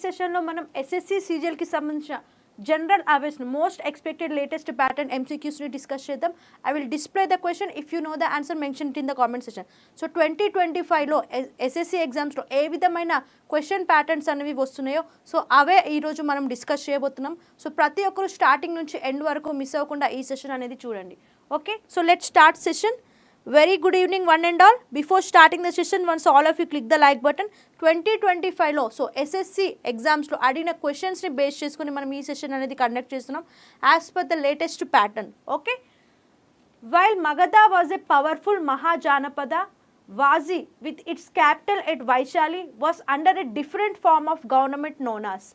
సెషన్లో మనం ఎస్ఎస్సి సీజీఎల్కి సంబంధించిన general awareness most expected latest pattern ఎంసీక్యూస్ని డిస్కస్ చేద్దాం. I will display the question. If you know the answer mention it in the comment session. So 2025లో SSC ఎగ్జామ్స్లో ఏ విధమైన క్వశ్చన్ ప్యాటర్న్స్ అనేవి వస్తున్నాయో సో అవే ఈరోజు మనం డిస్కస్ చేయబోతున్నాం. సో ప్రతి ఒక్కరు స్టార్టింగ్ నుంచి ఎండ్ వరకు మిస్ అవ్వకుండా ఈ సెషన్ అనేది చూడండి. Okay, so let start session. Very good evening one and all. Before starting the session, once all of you click the like button. 2025లో సో ఎస్ఎస్సి ఎగ్జామ్స్లో అడిగిన క్వశ్చన్స్ని బేస్ చేసుకుని మనం ఈ సెషన్ అనేది కండక్ట్ చేస్తున్నాం as per the latest pattern. Okay, while Magadha was a powerful Mahajanapada, Vajji with its capital at Vaishali was under a different form of government known as.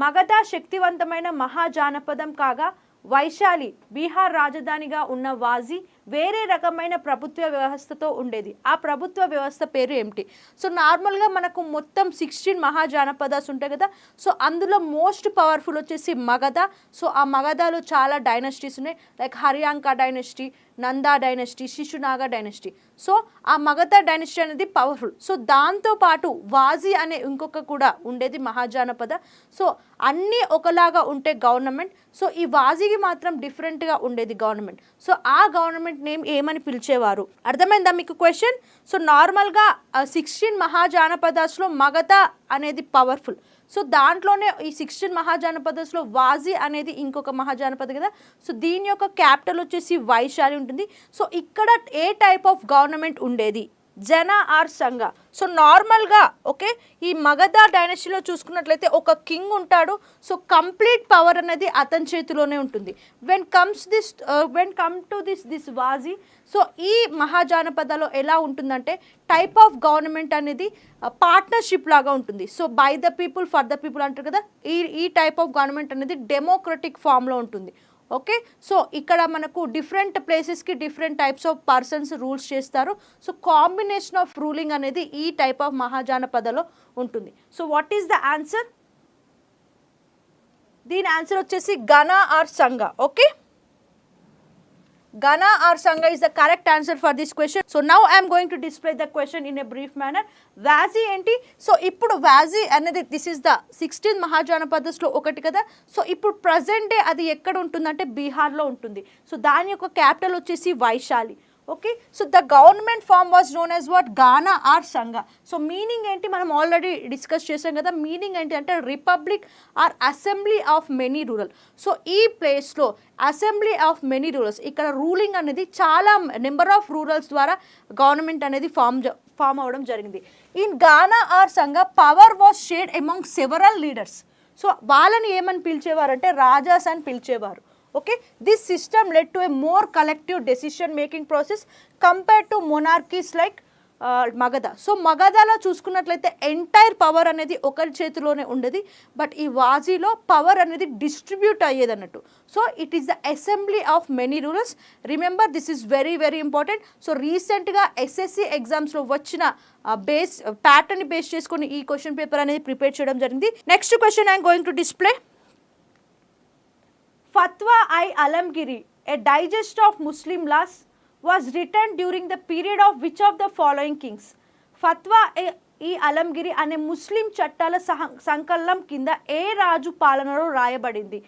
Magadha శక్తివంతమైన మహాజానపదం కాగా వైశాలి బీహార్ రాజధానిగా ఉన్న వాజీ వేరే రకమైన ప్రభుత్వ వ్యవస్థతో ఉండేది. ఆ ప్రభుత్వ వ్యవస్థ పేరు ఏమిటి? సో నార్మల్గా మనకు మొత్తం 16 మహాజానపదాస్ ఉంటాయి కదా. సో అందులో మోస్ట్ పవర్ఫుల్ వచ్చేసి మగధ. సో ఆ మగధలో చాలా డైనస్టీస్ ఉన్నాయి, like Haryanka dynasty, Nanda dynasty, Shishunaga dynasty. So ఆ మగధ డైనస్టీ అనేది పవర్ఫుల్. సో దాంతోపాటు వాజీ అనే ఇంకొక కూడా ఉండేది మహాజానపద. సో అన్నీ ఒకలాగా ఉంటే గవర్నమెంట్, సో ఈ వాజీకి మాత్రం డిఫరెంట్గా ఉండేది గవర్నమెంట్. సో ఆ గవర్నమెంట్ నేమ్ ఏమని పిలిచేవారు? అర్థమైందా మీకు క్వశ్చన్? సో నార్మల్గా 16 మహాజానపదాస్లో మగధ అనేది పవర్ఫుల్. సో దాంట్లోనే ఈ 16 మహాజానపదాస్లో వాజీ అనేది ఇంకొక మహాజానపద కదా. సో దీని యొక్క క్యాపిటల్ వచ్చేసి వైశాలి ఉంటుంది. సో ఇక్కడ ఏ టైప్ ఆఫ్ గవర్నమెంట్ ఉండేది? జన ఆర్ సంఘ. సో నార్మల్గా ఓకే, ఈ మగధ డైనస్టీలో చూసుకున్నట్లయితే ఒక కింగ్ ఉంటాడు. సో కంప్లీట్ పవర్ అనేది అతని చేతిలోనే ఉంటుంది. When come to this Vajji, so ఈ మహాజానపదలో ఎలా ఉంటుందంటే టైప్ ఆఫ్ గవర్నమెంట్ అనేది పార్ట్నర్షిప్ లాగా ఉంటుంది. So by the people for the people అంటారు కదా, ఈ టైప్ ఆఫ్ గవర్నమెంట్ అనేది డెమోక్రటిక్ ఫామ్లో ఉంటుంది. ఓకే, సో ఇక్కడ మనకు డిఫరెంట్ ప్లేసెస్కి different types of persons rules చేస్తారు. సో కాంబినేషన్ ఆఫ్ రూలింగ్ అనేది ఈ టైప్ ఆఫ్ మహాజానపదలో ఉంటుంది. So what is the answer? దీని ఆన్సర్ వచ్చేసి గణ ఆర్ సంఘ. Okay, Gana or Sangha is the correct answer for this question. So now I am going to display the question in a brief manner. Vazi enti? So ippudu Vazi anadi this is the 16 Mahajanapadas lo okati kada. So ippudu present day adi ekkada untundante Bihar lo untundi. So dani yokka capital vachesi Vaishali. Okay, so the government form was known as what? Gana or Sangha. So meaning enti manam already discuss chesam kada. Meaning enti ante republic or assembly of many rural. So ee place lo assembly of many rulers, ikkada ruling anedi chaala number of rurals dwara government anedi form avadam jarigindi. In Gana or Sangha, power was shared among several leaders. So వాళ్ళని ఏమని పిలిచేవారు అంటే రాజాస్ అని పిలిచేవారు. Okay, this system led to a more collective decision making process compared to monarchies like Magadha. So మగధలో చూసుకున్నట్లయితే entire power అనేది ఒకరి చేతిలోనే ఉండేది, బట్ ఈ వాజీలో పవర్ అనేది డిస్ట్రిబ్యూట్ అయ్యేది అన్నట్టు. So it is the assembly of many rulers. Remember this is very very important. So రీసెంట్గా ఎస్ఎస్సి ఎగ్జామ్స్లో వచ్చిన బేస్ ప్యాటర్న్ బేస్ చేసుకొని ఈ క్వశ్చన్ పేపర్ అనేది ప్రిపేర్ చేయడం జరిగింది. Next question I'm going to display. Fatwa I Alamgiri, a digest of Muslim laws, was written during the period of which of the following kings? Fatwa I Alamgiri అనే ముస్లిం చట్టాల సంకలనం కింద ఏ రాజు పాలనలో రాయబడింది?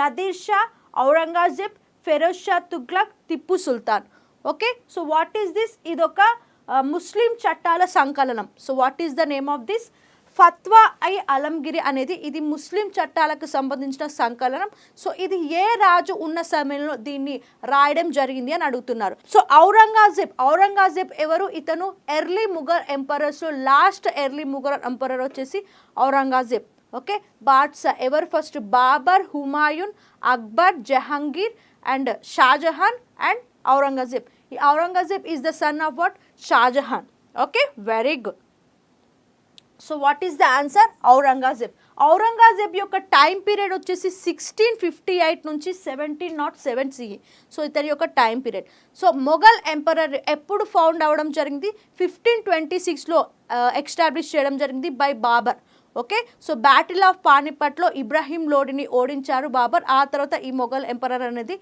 Nadir Shah, Aurangzeb, Feroz Shah Tughlaq, Tipu Sultan. Okay, so what is this? ఇదొక ముస్లిం చట్టాల సంకలనం. So what is the name of this? Fatawa i Alamgiri అనేది ఇది ముస్లిం చట్టాలకు సంబంధించిన సంకలనం. సో ఇది ఏ రాజు ఉన్న సమయంలో దీన్ని రాయడం జరిగింది అని అడుగుతున్నారు. సో ఔరంగజేబ్ ఎవరు? ఇతను ఎర్లీ ముఘల్ ఎంపరర్స్లో లాస్ట్ ఎర్లీ ముఘల్ ఎంపరర్ వచ్చేసి ఔరంగజేబ్. ఓకే, బాద్షా ఎవరు? First Babur, Humayun, Akbar, Jahangir and Shah Jahan and Aurangzeb. ఈ Aurangzeb is the son of what? Shah Jahan. Okay, very good. So what is the answer? Aurangzeb. Aurangzeb యొక్క టైం పీరియడ్ వచ్చేసి 1658 నుంచి 1707 CE. సో ఇతని యొక్క time period. So Mughal emperor ఎప్పుడు ఫౌండ్ అవ్వడం జరిగింది? 1526లో ఎస్టాబ్లిష్ చేయడం జరిగింది by Babur. Okay, so battle of పానిపట్లో ఇబ్రాహీం లోడిని ఓడించారు బాబర్. ఆ తర్వాత ఈ మొఘల్ ఎంపరర్ అనేది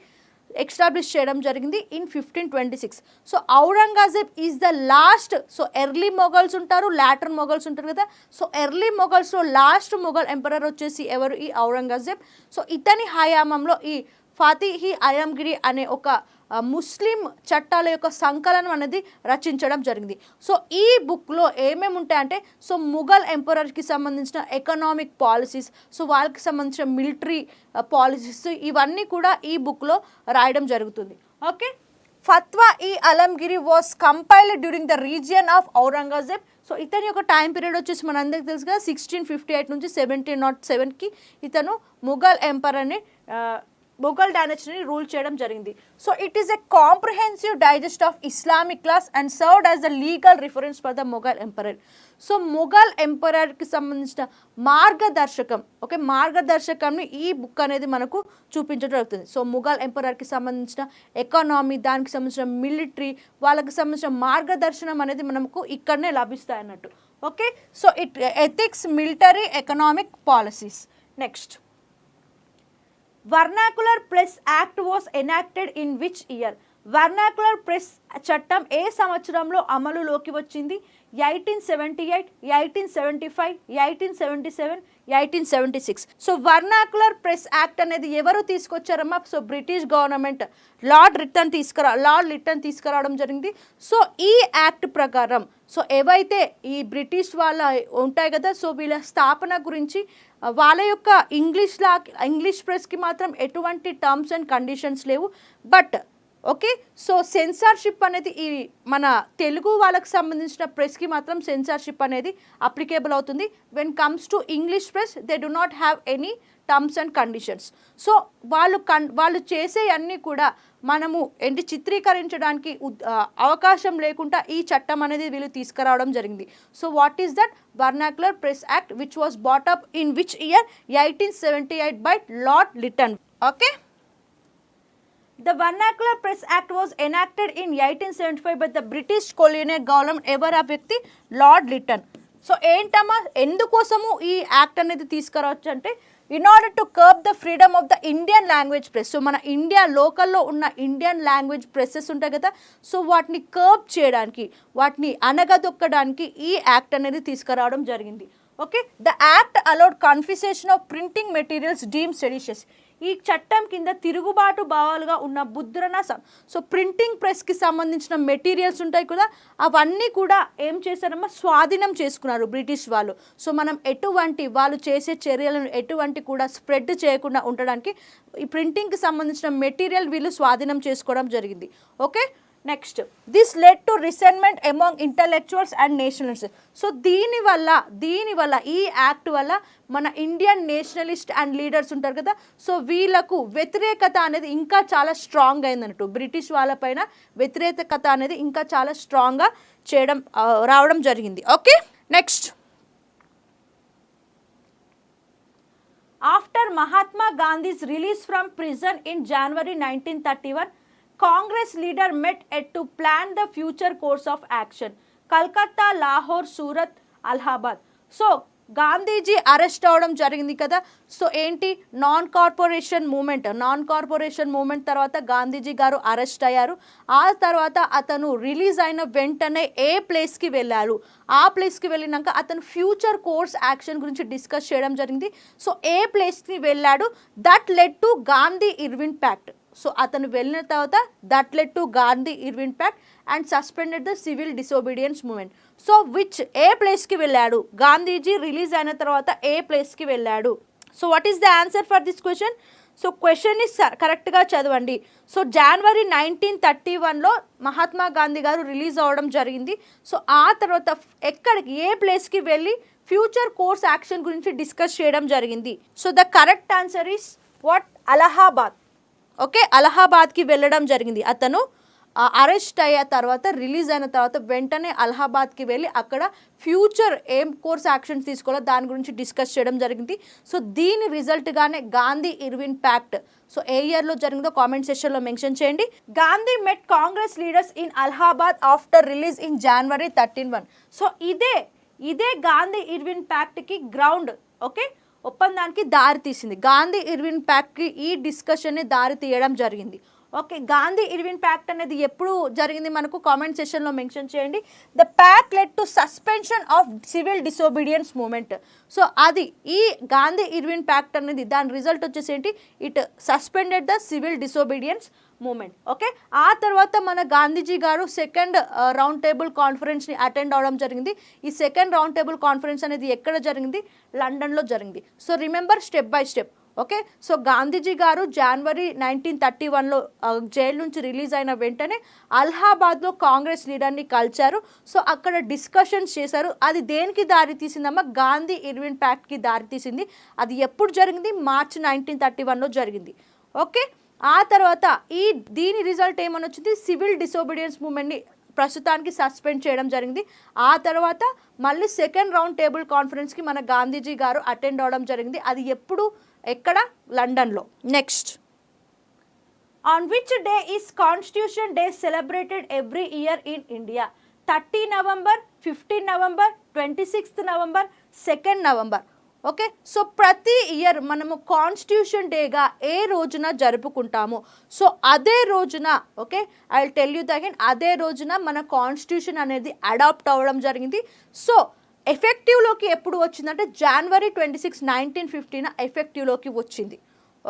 ఎస్టాబ్లిష్ చేయడం జరిగింది in 1526. So Aurangzeb is the last. So early Mughals ఉంటారు, లాటర్ మొఘల్స్ ఉంటారు కదా. సో ఎర్లీ మొఘల్స్లో లాస్ట్ మొఘల్ ఎంపరర్ వచ్చేసి ఎవరు? ఈ ఔరంగజేబ్. సో ఇతని హయామంలో ఈ ఫాతిహి అయంగిరి అనే ఒక ముస్లిం చట్టాల యొక్క సంకలనం అనేది రచించడం జరిగింది. సో ఈ బుక్లో ఏమేమి ఉంటాయంటే, సో ముఘల్ ఎంపరర్కి సంబంధించిన ఎకనామిక్ పాలసీస్, సో వాళ్ళకి సంబంధించిన మిలిటరీ పాలసీస్, ఇవన్నీ కూడా ఈ బుక్లో రాయడం జరుగుతుంది. Okay. Fatawa e Alamgiri was compiled during the region of Aurangzeb. So ఇతని యొక్క టైం పీరియడ్ వచ్చేసి మన అందరికీ తెలుసు కదా, 1658 నుంచి 1707కి ఇతను ముఘల్ ఎంపరర్ని ముఘల్ డైనస్టీని రూల్ చేయడం జరిగింది. So it is a comprehensive digest of Islamic laws and served as the legal reference for the Mughal emperor. So Mughal ఎంపరర్కి సంబంధించిన మార్గదర్శకం, ఓకే, మార్గదర్శకంని ఈ బుక్ అనేది మనకు చూపించడం జరుగుతుంది. సో ముఘల్ ఎంపరర్కి సంబంధించిన ఎకానమీ, దానికి సంబంధించిన మిలిటరీ, వాళ్ళకి సంబంధించిన మార్గదర్శనం అనేది మనకు ఇక్కడనే లభిస్తాయి అన్నట్టు. Okay. So it ethics, military, economic policies. Next, vernacular press act was enacted in which year? Vernacular press చట్టం ఏ సంవత్సరంలో అమలులోకి వచ్చింది? 1878, 1875, 1877, 1876. సో వర్నాకులర్ ప్రెస్ యాక్ట్ అనేది ఎవరు తీసుకొచ్చారమ్మా? So British government Lord Lytton తీసుకురావడం జరిగింది. సో ఈ యాక్ట్ ప్రకారం సో ఏవైతే ఈ బ్రిటిష్ వాళ్ళ ఉంటాయి కదా, సో వీళ్ళ స్థాపన గురించి వాళ్ళ యొక్క ఇంగ్లీష్ ప్రెస్కి మాత్రం ఎటువంటి టర్మ్స్ అండ్ కండిషన్స్ లేవు. బట్ ఓకే, సో సెన్సార్షిప్ అనేది ఈ మన తెలుగు వాళ్ళకి సంబంధించిన ప్రెస్కి మాత్రం సెన్సార్షిప్ అనేది అప్లికేబుల్ అవుతుంది. When comes to English press they do not have any terms and conditions. So వాళ్ళు చేసే అన్నీ కూడా మనము చిత్రీకరించడానికి అవకాశం లేకుండా ఈ చట్టం అనేది వీళ్ళు తీసుకురావడం జరిగింది. So what is that? Vernacular press act which was brought up in which year? 1878 by Lord Lytton. Okay. The Vernacular Press Act was enacted in 1875 by the British colonial government. ఎవరు ఆ వ్యక్తి? Lord Lytton. సో ఏంటమ్మా, ఎందుకోసము ఈ act అనేది తీసుకురావచ్చు అంటే, in order to curb the freedom of the Indian language press. So మన India లోకల్లో ఉన్న ఇండియన్ లాంగ్వేజ్ ప్రెసెస్ ఉంటాయి కదా, సో వాటిని కర్బ్ చేయడానికి, వాటిని అనగదొక్కడానికి ఈ యాక్ట్ అనేది తీసుకురావడం జరిగింది. Okay. The act allowed confiscation of printing materials deemed seditious. ఈ చట్టం కింద తిరుగుబాటు భావాలుగా ఉన్న ముద్రణ, సో ప్రింటింగ్ ప్రెస్కి సంబంధించిన మెటీరియల్స్ ఉంటాయి కదా, అవన్నీ కూడా ఏం చేశారమ్మా? స్వాధీనం చేసుకున్నారు బ్రిటిష్ వాళ్ళు. సో మనం వాళ్ళు చేసే చర్యలను ఎటువంటి కూడా స్ప్రెడ్ చేయకుండా ఉండడానికి ఈ ప్రింటింగ్కి సంబంధించిన మెటీరియల్ వీళ్ళు స్వాధీనం చేసుకోవడం జరిగింది. Okay. Next, this led to resentment among intellectuals and Nationalist. So దీనివల్ల ఈ యాక్ట్ వల్ల మన ఇండియన్ నేషనలిస్ట్ అండ్ లీడర్స్ ఉంటారు కదా, సో వీళ్ళకు వ్యతిరేకత అనేది ఇంకా చాలా స్ట్రాంగ్ అయిందన్నట్టు. బ్రిటిష్ వాళ్ళపైన వ్యతిరేకత అనేది ఇంకా చాలా స్ట్రాంగ్గా రావడం జరిగింది. Okay. Next, after Mahatma Gandhi's release from prison in January 1931, Congress leader met to plan the future course of action. Kolkata, Lahore, Surat, Allahabad. So Gandhiji arrest అవడం జరిగింది కదా. సో ఏంటి? నాన్ కార్పొరేషన్ మూమెంట్ తర్వాత గాంధీజీ గారు అరెస్ట్ అయ్యారు. ఆ తర్వాత అతను రిలీజ్ అయిన వెంటనే ఏ ప్లేస్కి వెళ్ళారు? ఆ ప్లేస్కి వెళ్ళినాక అతను ఫ్యూచర్ కోర్స్ యాక్షన్ గురించి డిస్కస్ చేయడం జరిగింది. సో ఏ ప్లేస్కి వెళ్ళాడు? That led to Gandhi Irwin pact. So అతను వెళ్ళిన తర్వాత that led to Gandhi Irwin pact and suspended the civil disobedience movement. So ఏ ప్లేస్కి వెళ్ళాడు? గాంధీజీ రిలీజ్ అయిన తర్వాత ఏ ప్లేస్కి వెళ్ళాడు? So what is the answer for this question? So క్వశ్చన్ని కరెక్ట్గా చదవండి. సో January 1931లో మహాత్మా గాంధీ గారు రిలీజ్ అవ్వడం జరిగింది. సో ఆ తర్వాత ఎక్కడికి, ఏ ప్లేస్కి వెళ్ళి ఫ్యూచర్ కోర్స్ యాక్షన్ గురించి డిస్కస్ చేయడం జరిగింది? So the correct answer is what? Allahabad. Okay, అలహాబాద్కి వెళ్ళడం జరిగింది. అతను అరెస్ట్ అయ్యే తర్వాత, రిలీజ్ అయిన తర్వాత వెంటనే అలహాబాద్కి వెళ్ళి అక్కడ ఫ్యూచర్ ఏం కోర్స్ యాక్షన్స్ తీసుకోవాలో దాని గురించి డిస్కస్ చేయడం జరిగింది. సో దీని రిజల్ట్గానే గాంధీ ఇర్విన్ ప్యాక్ట్. సో ఏ ఇయర్లో జరిగిందో కామెంట్ సెక్షన్లో మెన్షన్ చేయండి. Gandhi met Congress leaders in Allahabad after release in January 31. So ఇదే గాంధీ ఇర్విన్ ప్యాక్ట్కి గ్రౌండ్, ఓకే, ఒప్పందానికి దారి తీసింది. గాంధీ ఇర్విన్ ప్యాక్ట్కి ఈ డిస్కషన్ని దారి తీయడం జరిగింది. ఓకే, గాంధీ ఇర్విన్ ప్యాక్ట్ అనేది ఎప్పుడు జరిగింది మనకు కామెంట్ సెషన్లో మెన్షన్ చేయండి. The pact led to suspension of civil disobedience movement. So అది ఈ గాంధీ ఇర్విన్ ప్యాక్ట్ అనేది దాని రిజల్ట్ వచ్చేసి ఏంటి, it suspended the civil disobedience movement. Okay, ఆ తర్వాత మన గాంధీజీ గారు సెకండ్ రౌండ్ టేబుల్ కాన్ఫరెన్స్ని అటెండ్ అవడం జరిగింది. ఈ సెకండ్ రౌండ్ టేబుల్ కాన్ఫరెన్స్ అనేది ఎక్కడ జరిగింది, లండన్లో జరిగింది. So remember step by step. Okay, so Gandhiji గారు జనవరి 1931లో జైలు నుంచి రిలీజ్ అయిన వెంటనే అలహాబాద్లో కాంగ్రెస్ లీడర్ని కలిశారు. సో అక్కడ డిస్కషన్స్ చేశారు. అది దేనికి దారి తీసిందమ్మా, గాంధీ ఇర్విన్ ప్యాక్ట్కి దారి తీసింది. అది ఎప్పుడు జరిగింది, మార్చి 1931లో జరిగింది. ఓకే, ఆ తర్వాత దీని రిజల్ట్ ఏమని వచ్చింది, సివిల్ డిసోబీడియన్స్ మూమెంట్ని ప్రస్తుతానికి సస్పెండ్ చేయడం జరిగింది. ఆ తర్వాత మళ్ళీ సెకండ్ రౌండ్ టేబుల్ కాన్ఫరెన్స్కి మన గాంధీజీ గారు అటెండ్ అవడం జరిగింది. అది ఎప్పుడు, ఎక్కడ, లండన్లో. Next, on which day is constitution day celebrated every year in India? 30 November, 15 November, 26 November, 2 November. Okay, so ప్రతి ఇయర్ మనము కాన్స్టిట్యూషన్ డేగా ఏ రోజున జరుపుకుంటాము. సో అదే రోజున, okay, I will tell you again, అదే రోజున మన కాన్స్టిట్యూషన్ అనేది అడాప్ట్ అవ్వడం జరిగింది. సో ఎఫెక్టివ్లోకి ఎప్పుడు వచ్చిందంటే జనవరి 26, 1950 ఎఫెక్టివ్లోకి వచ్చింది.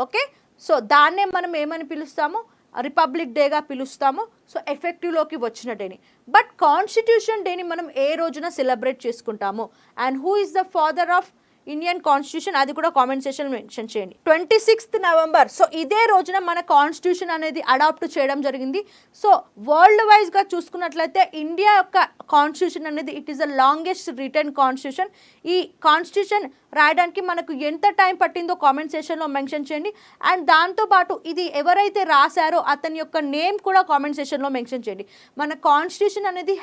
ఓకే, సో దాన్నే మనం ఏమని పిలుస్తాము, రిపబ్లిక్ డేగా పిలుస్తాము. సో ఎఫెక్టివ్లోకి వచ్చిన డేని. బట్ కాన్స్టిట్యూషన్ డేని మనం ఏ రోజున సెలబ్రేట్ చేసుకుంటాము, and who is the father of Indian constitution, అది కూడా కామెంట్ సెషన్ మెన్షన్ చేయండి. 26 నవంబర్. సో ఇదే రోజున మన కాన్స్టిట్యూషన్ అనేది అడాప్ట్ చేయడం జరిగింది. సో వరల్డ్ వైజ్గా చూసుకున్నట్లయితే ఇండియా యొక్క కాన్స్టిట్యూషన్ అనేది it is the longest return constitution. ఈ కాన్స్టిట్యూషన్ రాయడానికి మనకు ఎంత టైం పట్టిందో కామెంట్ సెషన్లో మెన్షన్ చేయండి. అండ్ దాంతోపాటు ఇది ఎవరైతే రాశారో అతని యొక్క నేమ్ కూడా కామెంట్ సెషన్లో మెన్షన్ చేయండి. మన కాన్స్టిట్యూషన్ అనేది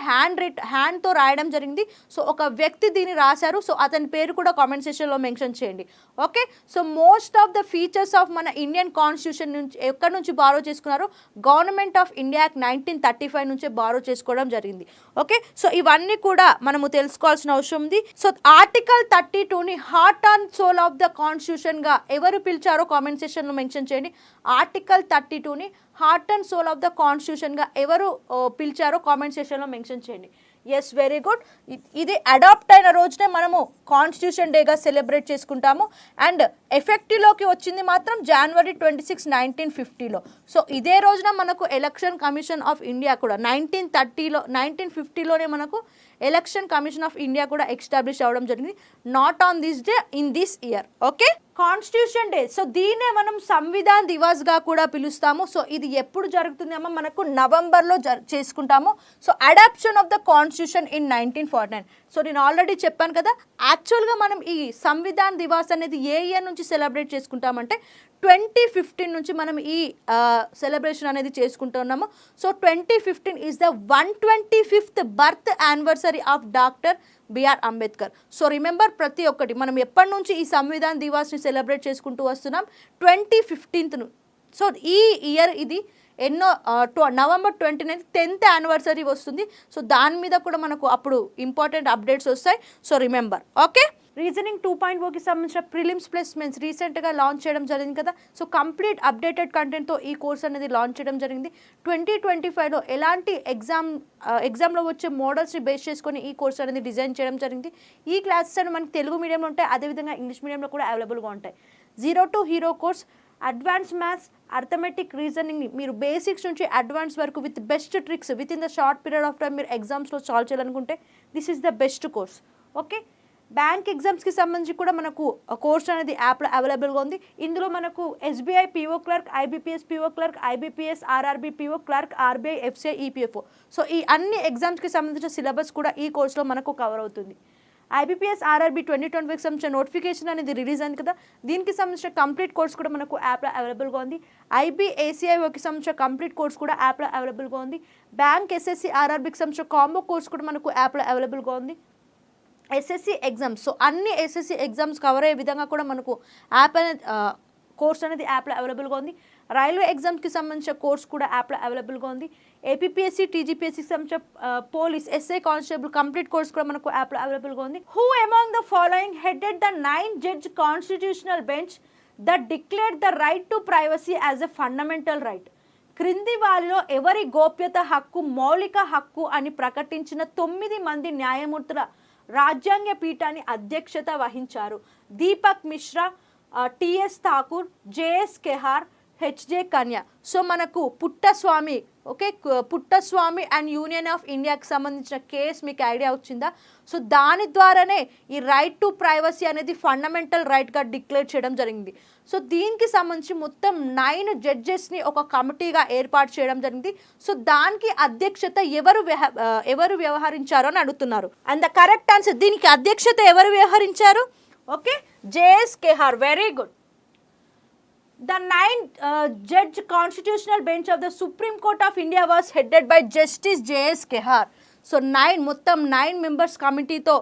హ్యాండ్తో రాయడం జరిగింది. సో ఒక వ్యక్తి దీన్ని రాశారు. సో అతని పేరు కూడా కామెంట్ సెషన్లో మెన్షన్ చేయండి. Okay, so most of the features of మన ఇండియన్ కాన్స్టిట్యూషన్ నుంచి ఎక్కడి నుంచి బారో చేసుకున్నారు, గవర్నమెంట్ ఆఫ్ ఇండియా 1935 నుంచే బారో చేసుకోవడం జరిగింది. ఓకే, సో ఇవన్నీ కూడా మనము తెలుసుకోవాల్సిన అవసరం ఉంది. సో ఆర్టికల్ 32ని heart and soul of the కాన్స్టిట్యూషన్గా ఎవరు పిలిచారో కామెంట్ సెషన్లో మెన్షన్ చేయండి. ఆర్టికల్ 32ని heart and soul of the కాన్స్టిట్యూషన్గా ఎవరు పిలిచారో కామెంట్ సెషన్లో మెన్షన్ చేయండి. Yes, very good. ఇది అడాప్ట్ అయిన రోజునే మనము కాన్స్టిట్యూషన్ డేగా సెలబ్రేట్ చేసుకుంటాము. అండ్ ఎఫెక్టివ్లోకి వచ్చింది మాత్రం జనవరి 26, 1950లో. సో ఇదే రోజున మనకు ఎలక్షన్ కమిషన్ ఆఫ్ ఇండియా కూడా 1950లోనే మనకు ఎలక్షన్ కమిషన్ ఆఫ్ ఇండియా కూడా ఎస్టాబ్లిష్ అవ్వడం జరిగింది. Not on this day, in this year. Okay, constitution day. So దీన్నే మనం సంవిధాన్ దివాస్గా కూడా పిలుస్తాము. సో ఇది ఎప్పుడు జరుగుతుంది అమ్మ, మనకు నవంబర్లో చేసుకుంటాము. So adoption of the constitution in 1949. So నేను ఆల్రెడీ చెప్పాను కదా, యాక్చువల్గా మనం ఈ సంవిధాన్ దివాస్ అనేది ఏ ఇయర్ నుంచి సెలబ్రేట్ చేసుకుంటామంటే 2015 నుంచి మనం ఈ సెలబ్రేషన్ అనేది చేసుకుంటున్నాము. So 2015 is the 125th birth anniversary of doctor BR Ambedkar. So remember, ప్రతి ఒక్కటి మనం ఎప్పటి నుంచి ఈ సంవిధాన్ దివాస్ని సెలబ్రేట్ చేసుకుంటూ వస్తున్నాం, 2015. సో ఈ ఇయర్ ఇది నవంబర్ 29 10th యానివర్సరీ వస్తుంది. సో దాని మీద కూడా మనకు అప్పుడు ఇంపార్టెంట్ అప్డేట్స్ వస్తాయి. So remember. ఓకే, రీజనింగ్ 2.0కి సంబంధించిన ప్రిలిమ్స్ ప్లస్ మెయిన్స్ రీసెంట్గా లాంచ్ చేయడం జరిగింది కదా. సో కంప్లీట్ అప్డేటెడ్ కంటెంట్తో ఈ కోర్స్ అనేది లాంచ్ చేయడం జరిగింది. 2025లో ఎలాంటి ఎగ్జామ్లో వచ్చే మోడల్స్ని బేస్ చేసుకొని ఈ కోర్స్ అనేది డిజైన్ చేయడం జరిగింది. ఈ క్లాసెస్ అనేవి మనకి తెలుగు మీడియంలో ఉంటాయి, అదేవిధంగా ఇంగ్లీష్ మీడియంలో కూడా అవైలబుల్గా ఉంటాయి. 0 to hero course, advance maths, arithmetic, రీజనింగ్ని మీరు బేసిక్స్ నుంచి అడ్వాన్స్ వరకు with best tricks with in the short period of time మీరు ఎగ్జామ్స్లో సాల్వ్ చేయాలనుకుంటే this is the best course. Okay, bank ఎగ్జామ్స్కి సంబంధించి కూడా మనకు కోర్స్ అనేది యాప్లో అవైలబుల్గా ఉంది. ఇందులో మనకు SBI PO clerk, IBPS PO clerk, IBPS RRB PO clerk, RBI, FCI, EPFO. So ఈ అన్ని ఎగ్జామ్స్కి సంబంధించిన సిలబస్ కూడా ఈ కోర్సులో మనకు కవర్ అవుతుంది. ఐబీపీఎస్ ఆర్ఆర్బీ 2025 సంబంధించిన నోటిఫికేషన్ అనేది రిలీజ్ అయింది కదా, దీనికి సంబంధించిన కంప్లీట్ కోర్స్ కూడా మనకు యాప్లో అవైలబుల్గా ఉంది. ఐబీఏసీఐఓకి సంబంధించిన కంప్లీట్ కోర్స్ కూడా యాప్లో అవైలబుల్గా ఉంది. బ్యాంక్ ఎస్ఎస్సి ఆర్ఆర్బీకి సంబంధించిన కాంబో కోర్స్ కూడా మనకు యాప్లో అవైలబుల్గా ఉంది. ఎస్ఎస్సి ఎగ్జామ్స్, సో అన్ని ఎస్ఎస్సి ఎగ్జామ్స్ కవర్ అయ్యే విధంగా కూడా మనకు యాప్ అనేది కోర్స్ అనేది యాప్లో అవైలబుల్గా ఉంది. రైల్వే ఎగ్జామ్స్కి సంబంధించిన కోర్స్ కూడా యాప్లో అవైలబుల్గా ఉంది. ఏపీపీఎస్సీ, టీజీపీఎస్సీకి సంబంధించిన police, SI constable complete course కూడా మనకు యాప్లో అవైలబుల్గా ఉంది. Who among the following headed the 9 judge constitutional bench that declared the right to privacy as a fundamental right? క్రింది వారిలో ఎవరి గోప్యత హక్కు మౌలిక హక్కు అని ప్రకటించిన 9 మంది న్యాయమూర్తుల రాజ్యాంగ పీఠాన్ని అధ్యక్షత వహించారు? Deepak Mishra, TS Thakur, JS Khehar, HJ Kania. So మనకు Puttaswamy, okay, Puttaswamy and union of ఇండియాకి సంబంధించిన కేసు మీకు ఐడియా వచ్చిందా? సో దాని ద్వారానే ఈ రైట్ టు ప్రైవసీ అనేది ఫండమెంటల్ రైట్గా డిక్లేర్ చేయడం జరిగింది. సో దీనికి సంబంధించి మొత్తం 9 జడ్జెస్ని ఒక కమిటీగా ఏర్పాటు చేయడం జరిగింది. సో దానికి అధ్యక్షత ఎవరు వ్యవహరించారు అని అడుగుతున్నారు. అండ్ ద కరెక్ట్ ఆన్సర్, దీనికి అధ్యక్షత ఎవరు వ్యవహరించారు? Okay, JS Khehar. Very good. The 9-judge constitutional bench of the Supreme Court of India was headed by Justice J.S. Kehar. So మొత్తం 9 మెంబర్స్ కమిటీతో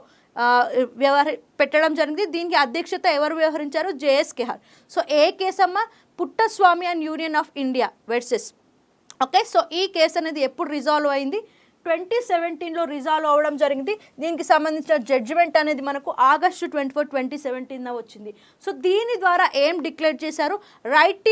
పెట్టడం జరిగింది. దీనికి అధ్యక్షత ఎవరు వ్యవహరించారు? జేఎస్ కెహార్. సో ఏ కేసమ్మ? Puttaswamy and union of India versus. Okay, so ఈ కేసు అనేది ఎప్పుడు రిజాల్వ్ అయింది? 2017లో రిజాల్వ్ అవ్వడం జరిగింది. దీనికి సంబంధించిన జడ్జిమెంట్ అనేది మనకు ఆగస్టు 24, 2017 వచ్చింది. సో దీని ద్వారా ఏం డిక్లేర్ చేశారు? Right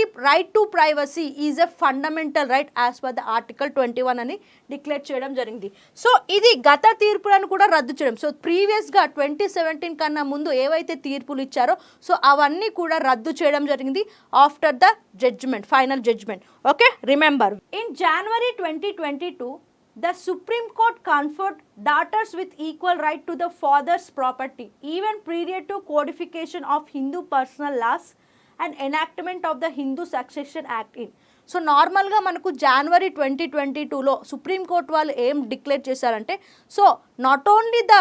to privacy is a fundamental right as per the article 21 అని డిక్లేర్ చేయడం జరిగింది. సో ఇది గత తీర్పులను కూడా రద్దు చేయడం. సో ప్రీవియస్గా 2017 కన్నా ముందు ఏవైతే తీర్పులు ఇచ్చారో సో అవన్నీ కూడా రద్దు చేయడం జరిగింది after the judgment, final judgment. Okay, remember in January 2022 the Supreme Court conferred daughters with equal right to the father's property even prior to codification of Hindu personal laws and enactment of the Hindu Succession Act in. So నార్మల్గా మనకు January 2022లో supreme court వాళ్ళు ఏం declare చేశారంటే, so not only the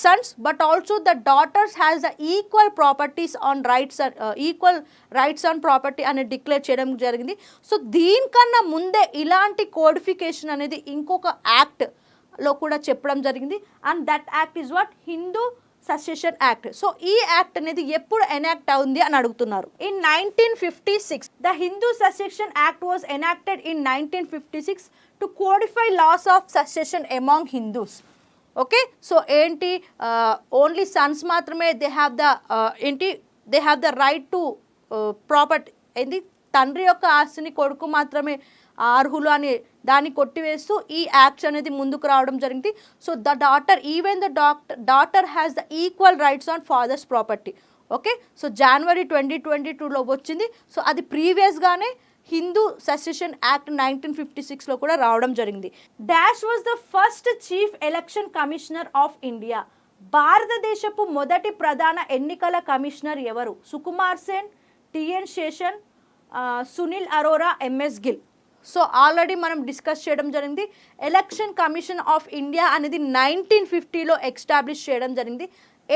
Sons but also the daughters has the equal properties on rights, equal rights on property అనేది declare చేయడం జరిగింది. So దీనికన్నా ముందే ఇలాంటి కోడిఫికేషన్ అనేది ఇంకొక యాక్ట్లో కూడా చెప్పడం జరిగింది. And that act is what? Hindu succession act. So ఈ యాక్ట్ అనేది ఎప్పుడు ఎనాక్ట్ అవుంది అని అడుగుతున్నారు. In 1956 the Hindu succession act was enacted in 1956 to codify laws of succession among Hindus. Okay, so ఏంటి, ఓన్లీ సన్స్ మాత్రమే they have the right to property. ఏంటి, తండ్రి యొక్క ఆస్తిని కొడుకు మాత్రమే అర్హులు అని దాన్ని కొట్టివేస్తూ ఈ యాక్ట్ అనేది ముందుకు రావడం జరిగింది. So the daughter has the equal rights on father's property. Okay, so January 2022లో వచ్చింది. సో అది ప్రీవియస్గానే హిందూ సక్సెషన్ యాక్ట్ 1956లో కూడా రావడం జరిగింది. Dash was the first chief election commissioner of India. భారతదేశపు మొదటి ప్రధాన ఎన్నికల కమిషనర్ ఎవరు? Sukumar Sen, TN Seshan, Sunil Arora, MS Gill. So already మనం డిస్కస్ చేయడం జరిగింది. ఎలక్షన్ కమిషన్ ఆఫ్ ఇండియా అనేది 1950లో ఎస్టాబ్లిష్ చేయడం జరిగింది.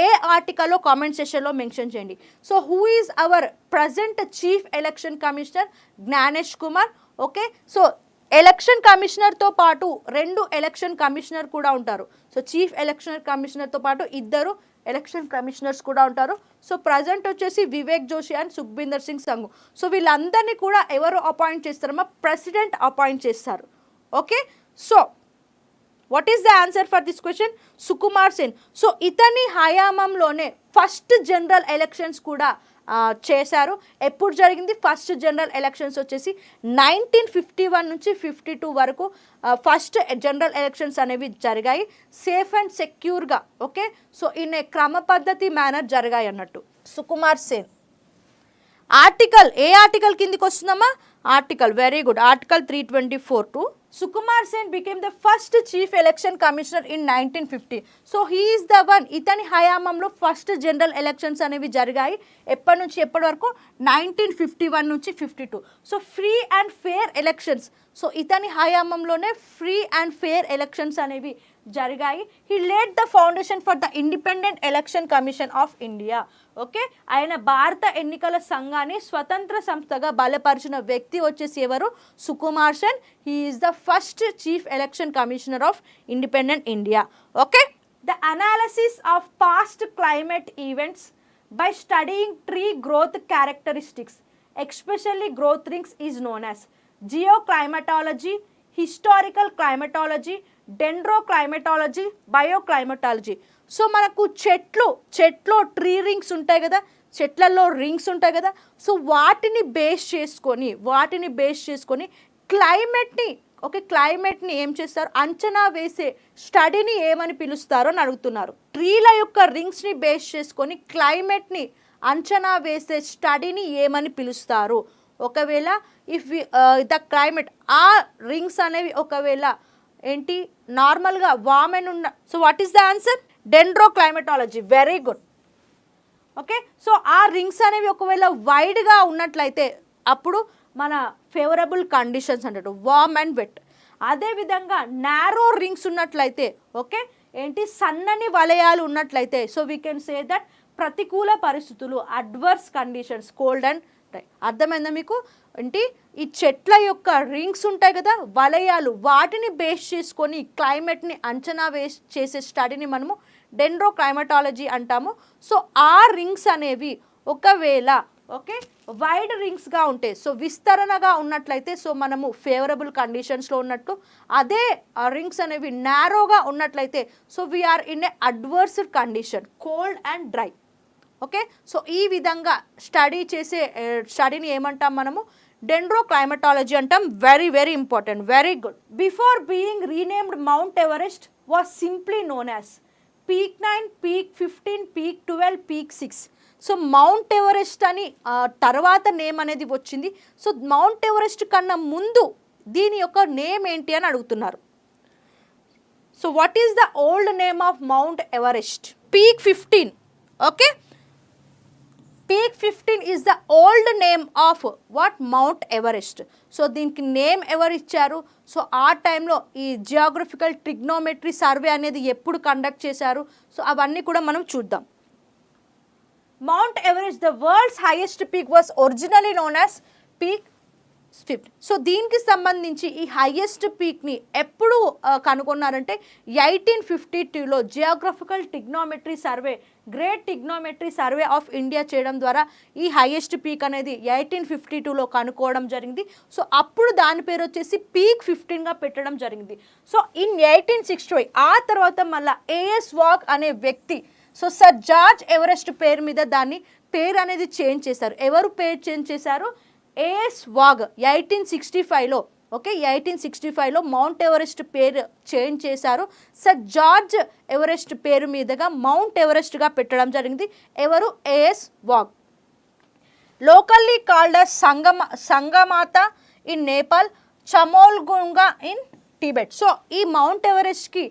ఏ ఆర్టికల్లో కామెంట్ సెషన్లో మెన్షన్ చేయండి. So who is our present chief election commissioner? Gyanesh Kumar. Okay, so election కమిషనర్తో పాటు 2 ఎలక్షన్ కమిషనర్ కూడా ఉంటారు. సో చీఫ్ ఎలక్షన్ కమిషనర్తో పాటు 2 ఎలక్షన్ కమిషనర్స్ కూడా ఉంటారు. సో ప్రజెంట్ వచ్చేసి వివేక్ జోషి అండ్ సుఖ్బీందర్ సింగ్ సంఘు. సో వీళ్ళందరినీ కూడా ఎవరు అపాయింట్ చేస్తారమ్మా? ప్రెసిడెంట్ అపాయింట్ చేస్తారు. Okay, so what is the answer for this question? Sukumar Sen. So ఇతని హయాంలోనే ఫస్ట్ జనరల్ ఎలక్షన్స్ కూడా చేశారు. ఎప్పుడు జరిగింది? ఫస్ట్ జనరల్ ఎలక్షన్స్ వచ్చేసి 1951 నుంచి 52 వరకు ఫస్ట్ జనరల్ ఎలక్షన్స్ అనేవి జరిగాయి. సేఫ్ అండ్ సెక్యూర్గా. ఓకే, సో ఇన్ ఏ క్రమ పద్ధతి మేనర్ జరిగాయి అన్నట్టు. సుకుమార్ సేన్ ఆర్టికల్, ఏ ఆర్టికల్ కిందికి వస్తుందమ్మా? Article, very good, article 324. Sukumar Sen became the first chief election commissioner in 1950. So he is the one. ఇతని హయాంలో ఫస్ట్ జనరల్ ఎలక్షన్స్ అనేవి జరిగాయి. ఎప్పటి నుంచి ఎప్పటి వరకు? 1951 నుంచి 52. So free and fair elections. So ఇతని హయాంలోనే ఫ్రీ అండ్ ఫేర్ ఎలక్షన్స్ అనేవి జరిగాయి. He laid the foundation for the independent election commission of India. Okay, ఆయన భారత ఎన్నికల సంఘాన్ని స్వతంత్ర సంస్థగా బలపరిచిన వ్యక్తి వచ్చేసి ఎవరు? Sukumar Sen. He is the first chief election commissioner of independent India. Okay, the analysis of past climate events by studying tree growth characteristics especially growth rings is known as geoclimatology, historical climatology, dendroclimatology, bioclimatology. So మనకు చెట్లో tree rings ఉంటాయి కదా, చెట్లలో rings ఉంటాయి కదా. So వాటిని base చేసుకొని క్లైమేట్ని ఏం చేస్తారు, అంచనా వేసే స్టడీని ఏమని పిలుస్తారో అని అడుగుతున్నారు. ట్రీల యొక్క రింగ్స్ని బేస్ చేసుకొని క్లైమేట్ని అంచనా వేసే స్టడీని ఏమని పిలుస్తారు. ఒకవేళ ఇఫ్ ద క్లైమేట్ ఆ రింగ్స్ అనేవి ఒకవేళ ఏంటి నార్మల్గా వామ్ అండ్ ఉన్న, so what is the answer, dendroclimatology. Very good. Okay, so ఆ రింగ్స్ అనేవి ఒకవేళ వైడ్గా ఉన్నట్లయితే అప్పుడు మన ఫేవరబుల్ కండిషన్స్ అంటారు, వార్మ్ అండ్ వెట్. అదేవిధంగా నారో రింగ్స్ ఉన్నట్లయితే, ఓకే, ఏంటి సన్నని వలయాలు ఉన్నట్లయితే, so we can say that ప్రతికూల పరిస్థితులు, adverse conditions, cold and dry. అర్థమైందా మీకు? ఏంటి ఈ చెట్ల యొక్క రింగ్స్ ఉంటాయి కదా, వలయాలు, వాటిని బేస్ చేసుకొని క్లైమేట్ని అంచనా చేసే స్టడీని మనము డెండ్రోక్లైమటాలజీ అంటాము. సో ఆ రింగ్స్ అనేవి ఒకవేళ ఓకే వైడ్ రింగ్స్గా ఉంటాయి, సో విస్తరణగా ఉన్నట్లయితే సో మనము ఫేవరబుల్ కండిషన్స్లో ఉన్నట్టు. అదే రింగ్స్ అనేవి నారోగా ఉన్నట్లయితే so we are in a adverse condition, cold and dry. Okay, so ఈ విధంగా స్టడీని ఏమంటాం మనము, డెండ్రోక్లైమటాలజీ అంటాం. Very very important. Very good. Before being renamed Mount Everest was simply known as peak 9, peak 15, peak 12, peak 6. So Mount Everest అని తర్వాత name అనేది వచ్చింది. సో మౌంట్ ఎవరెస్ట్ కన్నా ముందు దీని యొక్క నేమ్ ఏంటి అని అడుగుతున్నారు. So what is the old name of Mount Everest? Peak 15. Okay, peak 15 is the old name of what, mount Everest. So దీనికి నేమ్ ఎవరు ఇచ్చారు? సో ఆ టైంలో ఈ జియోగ్రఫికల్ ట్రిగ్నోమెట్రీ సర్వే అనేది ఎప్పుడు కండక్ట్ చేశారు? సో అవన్నీ కూడా మనం చూద్దాం. Mount Everest, the world's highest peak, was originally known as Peak 15. So దీనికి సంబంధించి ఈ హైయెస్ట్ పీక్ని ఎప్పుడు కనుగొన్నారంటే 1852లో geographical trigonometry survey, great trigonometry survey of India చేయడం ద్వారా ఈ హైయెస్ట్ పీక్ అనేది 1852లో కనుక్కోవడం జరిగింది. సో అప్పుడు దాని పేరు వచ్చేసి పీక్ 15గా పెట్టడం జరిగింది. సో ఇన్ 1865 ఆ తర్వాత మళ్ళీ ఏఎస్ వాగ్ అనే వ్యక్తి, సో సర్ జార్జ్ ఎవరెస్ట్ పేరు మీద దాన్ని పేరు అనేది చేంజ్ చేశారు. ఎవరు పేరు చేంజ్ చేశారు? ఏఎస్ వాగ్ 1865లో. ఓకే, 1865లో మౌంట్ ఎవరెస్ట్ పేరు చేంజ్ చేశారు. సర్ జార్జ్ ఎవరెస్ట్ పేరు మీదుగా మౌంట్ ఎవరెస్ట్గా పెట్టడం జరిగింది. ఎవరు? AS Waugh. Locally called Sagarmatha in Nepal, Chomolungma in Tibet. So ఈ మౌంట్ ఎవరెస్ట్కి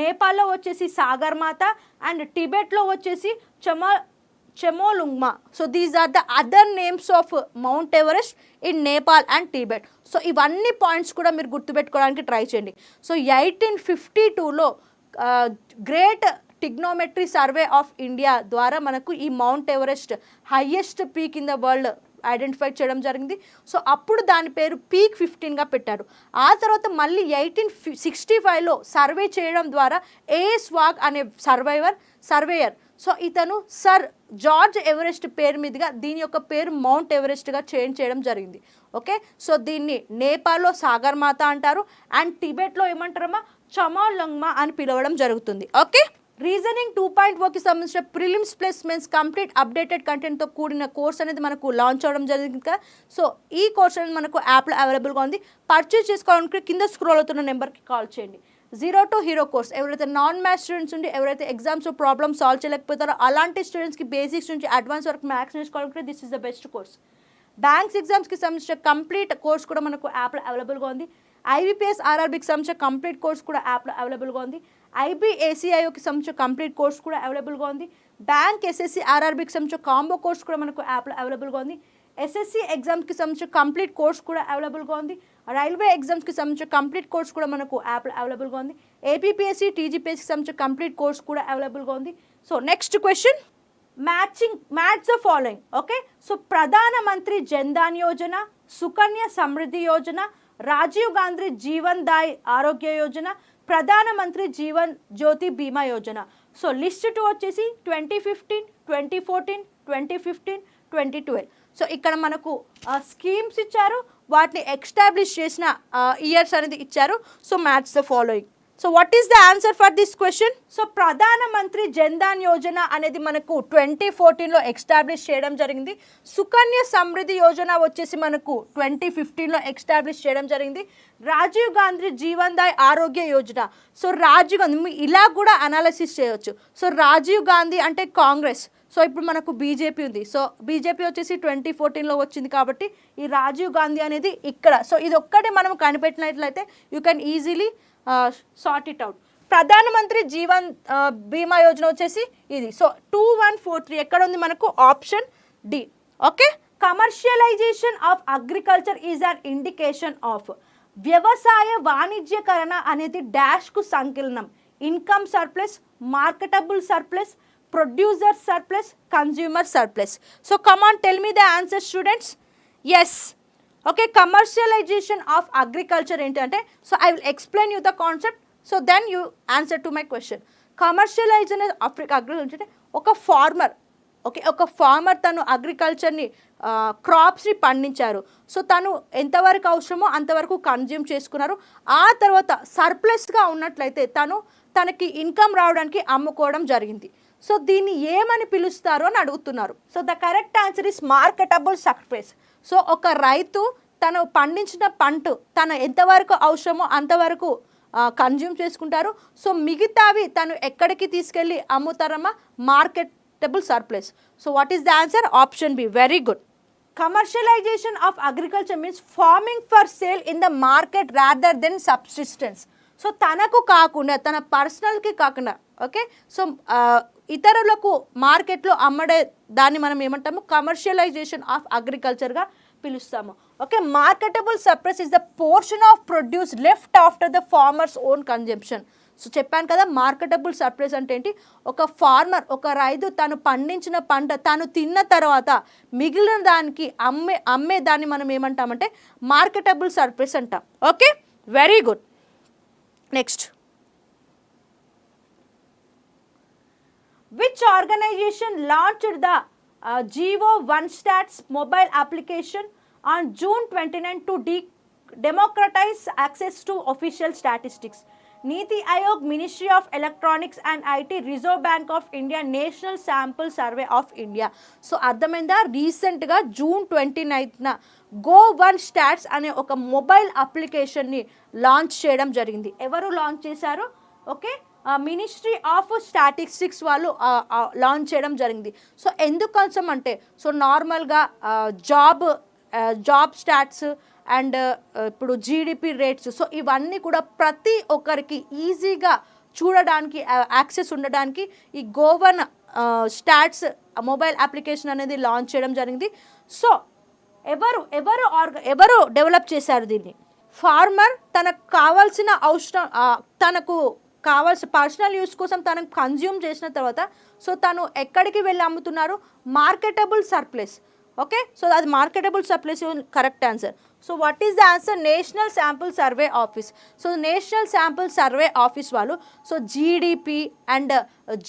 నేపాల్లో వచ్చేసి సాగర్మాత అండ్ టిబెట్లో వచ్చేసి Chomolungma. So these are the other names of Mount Everest in Nepal and Tibet. So ఇవన్నీ పాయింట్స్ కూడా మీరు గుర్తుపెట్టుకోవడానికి ట్రై చేయండి. సో 1852లో great trigonometry survey of India ద్వారా మనకు ఈ mount Everest highest peak in the world identify చేయడం జరిగింది. సో అప్పుడు దాని పేరు పీక్ 15గా పెట్టారు. ఆ తర్వాత మళ్ళీ 1865లో సర్వే చేయడం ద్వారా ఏఎస్ వాగ్ అనే సర్వేయర్ సో ఇతను సర్ జార్జ్ ఎవరెస్ట్ పేరు మీదుగా దీని యొక్క పేరు మౌంట్ ఎవరెస్ట్గా చేంజ్ చేయడం జరిగింది. ఓకే, సో దీన్ని నేపాల్లో సాగర్మాత అంటారు అండ్ టిబెట్లో ఏమంటారమ్మా, చమోలుంగ్మా అని పిలవడం జరుగుతుంది. ఓకే, రీజనింగ్ 2.4కి సంబంధించిన prelims plus mains complete updated కంటెంట్తో కూడిన కోర్స్ అనేది మనకు లాంచ్ అవ్వడం జరిగింది కదా. సో ఈ కోర్స్ అనేది మనకు యాప్లో అవైలబుల్గా ఉంది. పర్చేస్ చేసుకోవాలనుకుంటే కింద స్క్రోల్ అవుతున్న నెంబర్కి కాల్ చేయండి. 0 to హీరో కోర్స్. ఎవరైతే నాన్ మ్యాథ్స్ స్టూడెంట్స్ ఉండి ఎవరైతే ఎగ్జామ్స్ ప్రాబ్లమ్ సాల్వ్ చేయలేకపోతారో అలాంటి స్టూడెంట్స్కి బేసిక్స్ నుంచి అడ్వాన్స్ వరకు మ్యాథ్స్ నేర్చుకోవాలనుకుంటే this is the best course. Banks ఎగ్జామ్స్కి సంబంధించిన కంప్లీట్ కోర్స్ కూడా మనకు యాప్లో అవైలబుల్గా ఉంది. ఐబీపీఎస్ ఆర్ఆర్బీకి సంబంధించిన కంప్లీట్ కోర్స్ కూడా యాప్లో అవైలబుల్గా ఉంది. ఐబీఏసీఐఓకి సంబంధించిన కంప్లీట్ కోర్స్ కూడా అవైలబుల్గా ఉంది. బ్యాంక్ ఎస్ఎస్సి ఆర్ఆర్బీకి సంబంధించిన కాంబో కోర్స్ కూడా మనకు యాప్లో అవైలబుల్గా ఉంది. ఎస్ఎస్సి ఎగ్జామ్స్కి సంబంధించిన కంప్లీట్ కోర్స్ కూడా అవైలబుల్గా ఉంది. రైల్వే ఎగ్జామ్స్కి సంబంధించిన కంప్లీట్ కోర్స్ కూడా మనకు యాప్లో అవైలబుల్గా ఉంది. ఏపీపీఎస్సి టీజీపీఎస్సికి సంబంధించిన కంప్లీట్ కోర్స్ కూడా అవైలబుల్గా ఉంది. So next question, match the following. Okay, so ప్రధానమంత్రి జన్ధన్ యోజన, సుకన్య సమృద్ధి యోజన, రాజీవ్ గాంధీ జీవన్ దాయ్ ఆరోగ్య యోజన, ప్రధానమంత్రి జీవన్ జ్యోతి బీమా యోజన. సో లిస్ట్ 2 వచ్చేసి 2015, 2014, 2015, 2012. సో ఇక్కడ మనకు స్కీమ్స్ ఇచ్చారు, వాటిని ఎస్టాబ్లిష్ చేసిన ఇయర్స్ అనేది ఇచ్చారు. So match the following. So what is the answer for this question? So ప్రధానమంత్రి జన్ధన్ యోజన అనేది మనకు 2014లో ఎస్టాబ్లిష్ చేయడం జరిగింది. సుకన్య సమృద్ధి యోజన వచ్చేసి మనకు 2015లో ఎస్టాబ్లిష్ చేయడం జరిగింది. రాజీవ్ గాంధీ జీవన్ దాయ్ ఆరోగ్య యోజన, సో రాజీవ్ గాంధీ ఇలా కూడా అనాలిసిస్ చేయవచ్చు. సో రాజీవ్ గాంధీ అంటే కాంగ్రెస్, సో ఇప్పుడు మనకు బీజేపీ ఉంది. సో బీజేపీ వచ్చేసి 2014లో వచ్చింది కాబట్టి ఈ రాజీవ్ గాంధీ అనేది ఇక్కడ. సో ఇది ఒక్కటే మనం కనిపెట్టినట్లయితే you can easily sort it out. ప్రధానమంత్రి జీవన్ బీమా యోజన వచ్చేసి ఇది. సో 2143 ఎక్కడ ఉంది మనకు? Option D. Okay, commercialisation of agriculture is an indication of. వ్యవసాయ వాణిజ్యకరణ అనేది డాష్కు సంకలనం. Income surplus, marketable surplus, producer surplus, consumer surplus. So come on tell me the answer students. Yes, okay, commercialisation of agriculture ఏంటంటే, so I will explain you the concept, so then you answer to my question. Commercialisation of agriculture అంటే ఒక farmer, okay, ఒక farmer తను అగ్రికల్చర్ని క్రాప్స్ని పండించారు. So తను ఎంతవరకు అవసరమో అంతవరకు కన్జ్యూమ్ చేసుకున్నారు. ఆ తర్వాత సర్ప్లస్గా ఉన్నట్లయితే తనకి ఇన్కమ్ రావడానికి అమ్ముకోవడం జరిగింది. సో దీన్ని ఏమని పిలుస్తారు అని అడుగుతున్నారు. So the correct answer is marketable surplus. So ఒక రైతు తను పండించిన పంట తను ఎంతవరకు అవసరమో అంతవరకు కన్జ్యూమ్ చేసుకుంటారు. సో మిగతావి తను ఎక్కడికి తీసుకెళ్ళి అమ్ముతారమ్మా? Marketable surplus. So what is the answer? Option B. Very good. Commercialisation of agriculture means farming for sale in the market rather than subsistence. So తనకు కాకుండా, తన పర్సనల్కి కాకుండా, ఓకే, సో ఇతరులకు మార్కెట్లో అమ్మడే దాన్ని మనం ఏమంటాము? కమర్షియలైజేషన్ ఆఫ్ అగ్రికల్చర్గా పిలుస్తాము. Okay, marketable surplus is the portion of produce left after the farmers own consumption. So చెప్పాను కదా, మార్కెటబుల్ సర్ప్లస్ అంటే ఏంటి? ఒక ఫార్మర్, ఒక రైతు తను పండించిన పంట తను తిన్న తర్వాత మిగిలిన దానికి అమ్మే దాన్ని మనం ఏమంటామంటే మార్కెటబుల్ సర్ప్లస్ అంటాం. Okay, very good. Next, which organization launched the Geo One Stats mobile application on June 29 to democratize access to official statistics? Niti Aayog, Ministry of Electronics and IT, Reserve Bank of India, National Sample Survey of India. So అర్థమైందా? రీసెంట్గా June 29న go one stats అనే ఒక mobile అప్లికేషన్ని launch చేయడం జరిగింది. ఎవరు launch చేశారు? Okay, ministry of statistics వాళ్ళు launch చేయడం జరిగింది. సో ఎందుకోసం అంటే, సో నార్మల్గా జాబ్ స్టాట్స్ అండ్ ఇప్పుడు జీడిపి రేట్స్, సో ఇవన్నీ కూడా ప్రతి ఒక్కరికి ఈజీగా చూడడానికి యాక్సెస్ ఉండడానికి ఈ గోవన్ స్టాట్స్ మొబైల్ అప్లికేషన్ అనేది లాంచ్ చేయడం జరిగింది. సో ఎవరు డెవలప్ చేశారు దీన్ని? ఫార్మర్ తనకు కావాల్సిన అవసరం, తనకు కావాల్సిన పర్సనల్ యూస్ కోసం తనకు కన్జ్యూమ్ చేసిన తర్వాత సో తను ఎక్కడికి వెళ్ళి అమ్ముతున్నారు? Marketable surplus. ఓకే, సో అది marketable surplus correct answer. So what is the answer? National sample survey office. So national sample survey office వాళ్ళు so GDP and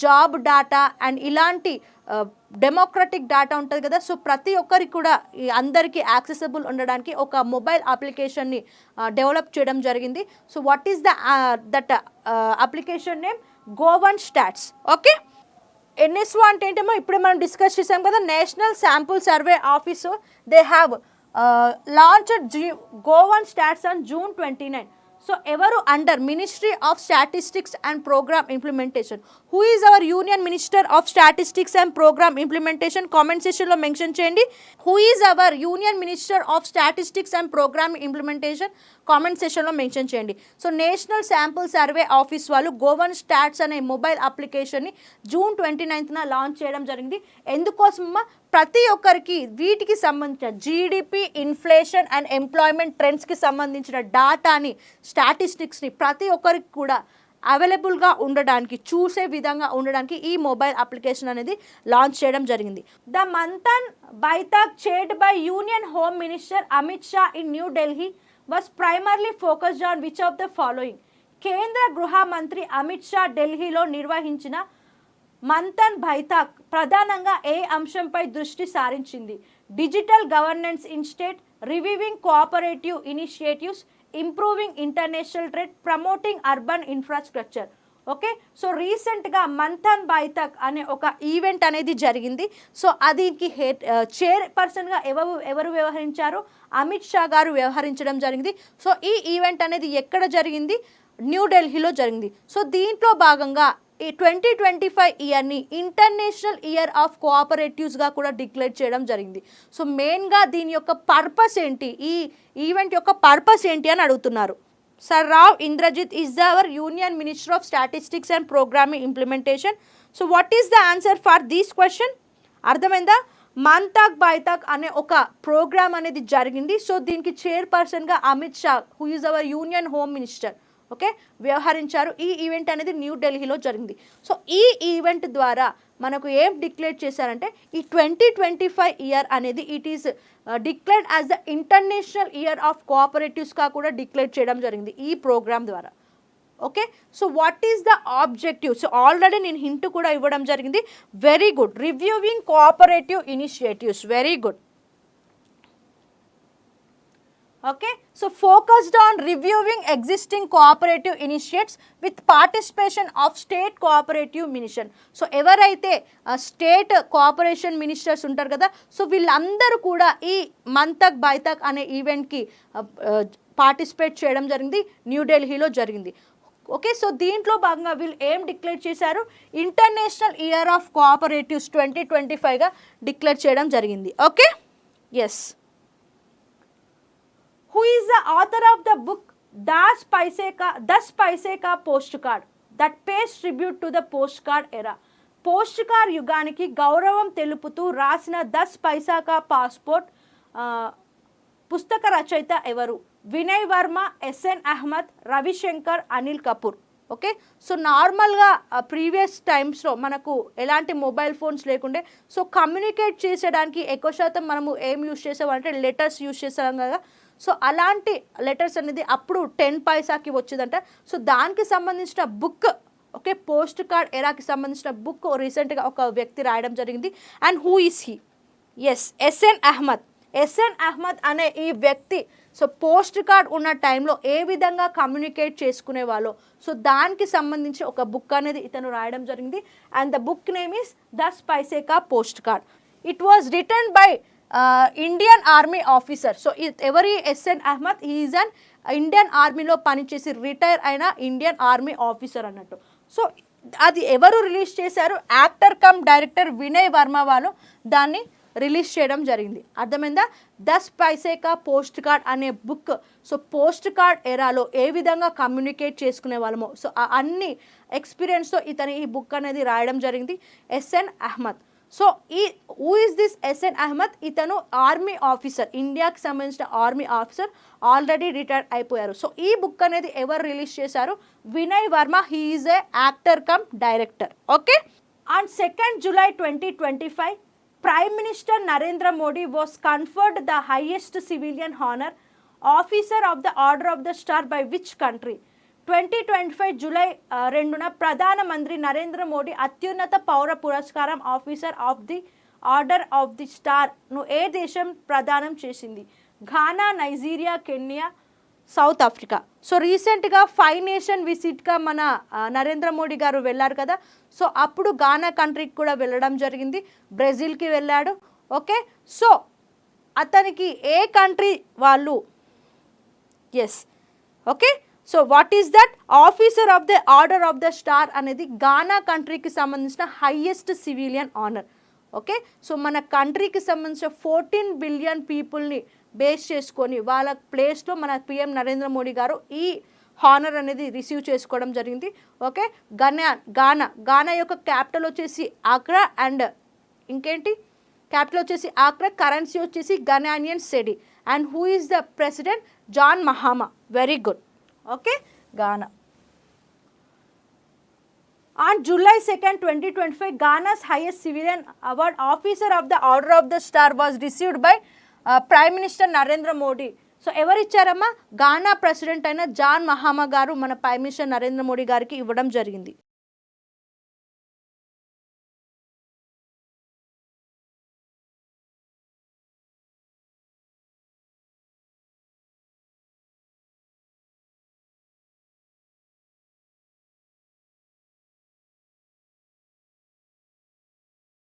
job data and ఇలాంటి డెమోక్రటిక్ డేటా ఉంటుంది కదా, so ప్రతి ఒక్కరికి కూడా అందరికీ accessible ఉండడానికి ఒక మొబైల్ అప్లికేషన్ని డెవలప్ చేయడం జరిగింది. So what is that application name? GoI stats. Okay, NSO అంటే ఏంటేమో ఇప్పుడే మనం డిస్కస్ చేసాం కదా, national sample survey office. They have launched GoI stats on June 29. So ఎవరు under ministry of statistics and programme implementation? Who is our union minister of statistics and programme implementation? Comment సెషన్లో mention చేయండి. Who is our union minister of statistics and programme implementation? Comment సెషన్లో mention చేయండి. So national sample survey office వాళ్ళు Goan stats అనే mobile అప్లికేషన్ని June 29న launch చేయడం జరిగింది. ఎందుకోసమమ్మా? ప్రతి ఒక్కరికి వీటికి సంబంధించిన జీడిపి, ఇన్ఫ్లేషన్ అండ్ ఎంప్లాయ్మెంట్ ట్రెండ్స్కి సంబంధించిన డాటాని, స్టాటిస్టిక్స్ని ప్రతి ఒక్కరికి కూడా అవైలబుల్గా ఉండడానికి, చూసే విధంగా ఉండడానికి ఈ మొబైల్ అప్లికేషన్ అనేది లాంచ్ చేయడం జరిగింది. The Manthan baithak chaired by union home minister Amit Shah in new Delhi was primarily focused on which of the following? కేంద్ర గృహ మంత్రి అమిత్ షా ఢిల్లీలో నిర్వహించిన మంథన్ బైఠక్ ప్రధానంగా ఏ అంశంపై దృష్టి సారించింది? Digital governance in state, reviewing cooperative initiatives, improving international trade, promoting urban infrastructure. Okay, so రీసెంట్గా మంథన్ బైతక్ అనే ఒక ఈవెంట్ అనేది జరిగింది. సో అదికి చైర్పర్సన్గా ఎవరు వ్యవహరించారు? అమిత్ షా గారు వ్యవహరించడం జరిగింది. సో ఈ ఈవెంట్ అనేది ఎక్కడ జరిగింది? న్యూఢిల్లీలో జరిగింది. సో దీంట్లో భాగంగా ఈ 2025 ఇయర్ని ఇంటర్నేషనల్ ఇయర్ ఆఫ్ కోఆపరేటివ్స్గా కూడా డిక్లేర్ చేయడం జరిగింది. సో మెయిన్గా దీని యొక్క పర్పస్ ఏంటి, ఈ ఈవెంట్ యొక్క పర్పస్ ఏంటి అని అడుగుతున్నారు. Sir Rao Indrajit is our Union Minister of Statistics and Programming Implementation. So what is the answer for this question? అర్థమైందా? మంతాక్ బైతాక్ అనే ఒక ప్రోగ్రామ్ అనేది జరిగింది. సో దీనికి చైర్పర్సన్గా Amit Shah, who is our union home minister, okay, వ్యవహరించారు. ఈ ఈవెంట్ అనేది న్యూఢిల్లీలో జరిగింది. సో ఈ ఈవెంట్ ద్వారా మనకు ఏం డిక్లేర్ చేశారంటే ఈ 2025 ఇయర్ అనేది it is declared as the international year of కోఆపరేటివ్స్గా కూడా డిక్లేర్ చేయడం జరిగింది ఈ ప్రోగ్రామ్ ద్వారా. Okay, so what is the objective? So already నేను హింట్ కూడా ఇవ్వడం జరిగింది. Very good. Reviewing cooperative initiatives, very good. Okay, so focused on reviewing existing cooperative initiatives with participation of state cooperative minister. So ఎవరైతే state cooperation ministers ఉంటారు కదా, so వీళ్ళందరూ కూడా ఈ మంతక్ బైతక్ అనే ఈవెంట్కి పార్టిసిపేట్ చేయడం జరిగింది, న్యూఢిల్లీలో జరిగింది. ఓకే, సో దీంట్లో భాగంగా వీళ్ళు ఏం డిక్లేర్ చేశారు? ఇంటర్నేషనల్ ఇయర్ ఆఫ్ కోఆపరేటివ్స్ 2025గా డిక్లేర్ చేయడం జరిగింది. Okay, yes. Who is the author of the book 10 Paise का post card that pays tribute to the postcard era? Post card యుగానికి గౌరవం తెలుపుతూ రాసిన 10 పైసా కా పాస్పోర్ట్ పుస్తక రచయిత ఎవరు? Vinay Varma, SN Ahmed, Ravishankar, Anil Kapoor. Okay, so నార్మల్గా ప్రీవియస్ టైమ్స్లో మనకు ఎలాంటి మొబైల్ ఫోన్స్ లేకుండే, సో కమ్యూనికేట్ చేసేదానికి ఎక్కువ శాతం మనము ఏం యూజ్ చేసామంటే లెటర్స్ యూజ్ చేసాం కదా. సో అలాంటి లెటర్స్ అనేది అప్పుడు 10 పైసాకి వచ్చేదంట. సో దానికి సంబంధించిన బుక్, ఓకే, పోస్ట్ కార్డ్ ఎరాకి సంబంధించిన బుక్ రీసెంట్గా ఒక వ్యక్తి రాయడం జరిగింది. And who is he? Yes, SN Ahmed. SN Ahmed అనే ఈ వ్యక్తి సో పోస్ట్ కార్డ్ ఉన్న టైంలో ఏ విధంగా కమ్యూనికేట్ చేసుకునే వాళ్ళు, సో దానికి సంబంధించి ఒక బుక్ అనేది ఇతను రాయడం జరిగింది. And the book name is 10 Paise Ka post card. It was return by Indian army officer. So ఎవరి SN Ahmed, is an Indian ఆర్మీలో పనిచేసి రిటైర్ అయిన ఇండియన్ ఆర్మీ ఆఫీసర్ అన్నట్టు. సో అది ఎవరు రిలీజ్ చేశారు? Actor cum director Vinay Varma వాళ్ళు దాన్ని రిలీజ్ చేయడం జరిగింది. అర్థమైందా? 10 पैसे का పోస్ట్ కార్డ్ అనే బుక్ సో పోస్ట్ కార్డ్ ఎరాలో ఏ విధంగా కమ్యూనికేట్ చేసుకునే వాళ్ళమో సో అన్ని ఎక్స్పీరియన్స్తో ఇతను ఈ బుక్ అనేది రాయడం జరిగింది, ఎస్ఎన్ అహ్మద్. సో ఈ who is this SN Ahmed? ఇతను ఆర్మీ ఆఫీసర్, ఇండియాకి సంబంధించిన ఆర్మీ ఆఫీసర్, ఆల్రెడీ రిటైర్ అయిపోయారు. సో ఈ బుక్ అనేది ఎవరు రిలీజ్ చేశారు? Vinay Varma. He is a actor cum director. Okay, on 2 July 2025 Prime Minister Narendra Modi was conferred the highest civilian honor, Officer of the Order of the Star by which country? 2025 July 2న ప్రధానమంత్రి నరేంద్ర మోడీ అత్యున్నత పౌర పురస్కారం officer of the order of the స్టార్ను ఏ దేశం ప్రదానం చేసింది? Ghana, Nigeria, Kenya, South Africa. So రీసెంట్గా 5 నేషన్ విజిట్గా మన నరేంద్ర మోడీ గారు వెళ్ళారు కదా, సో అప్పుడు ఘానా కంట్రీకి కూడా వెళ్ళడం జరిగింది, బ్రెజిల్కి వెళ్ళాడు. ఓకే, సో అతనికి ఏ కంట్రీ వాళ్ళు? Yes, okay, so what is that? Officer of the order of the star అనేది ఘానా కంట్రీకి సంబంధించిన highest civilian honour. Okay, so మన కంట్రీకి సంబంధించిన 14 బిలియన్ పీపుల్ని బేస్ చేసుకొని వాళ్ళ ప్లేస్లో మన పిఎం నరేంద్ర మోడీ గారు ఈ హానర్ అనేది రిసీవ్ చేసుకోవడం జరిగింది. ఓకే, ఘానా యొక్క క్యాపిటల్ వచ్చేసి ఆక్రా అండ్ ఇంకేంటి క్యాపిటల్ వచ్చేసి ఆక్రా, కరెన్సీ వచ్చేసి Ghanaian cedi. And who is the president? John Mahama. Very good. Okay, Ghana. On July 2nd, 2025, Ghana's highest civilian award, Officer of the Order of the Star, was received by Prime Minister Narendra Modi. So ఎవరు ఇచ్చారమ్మా? Ghana president అయిన John మహామా గారు మన prime minister Narendra Modi గారికి ఇవ్వడం జరిగింది.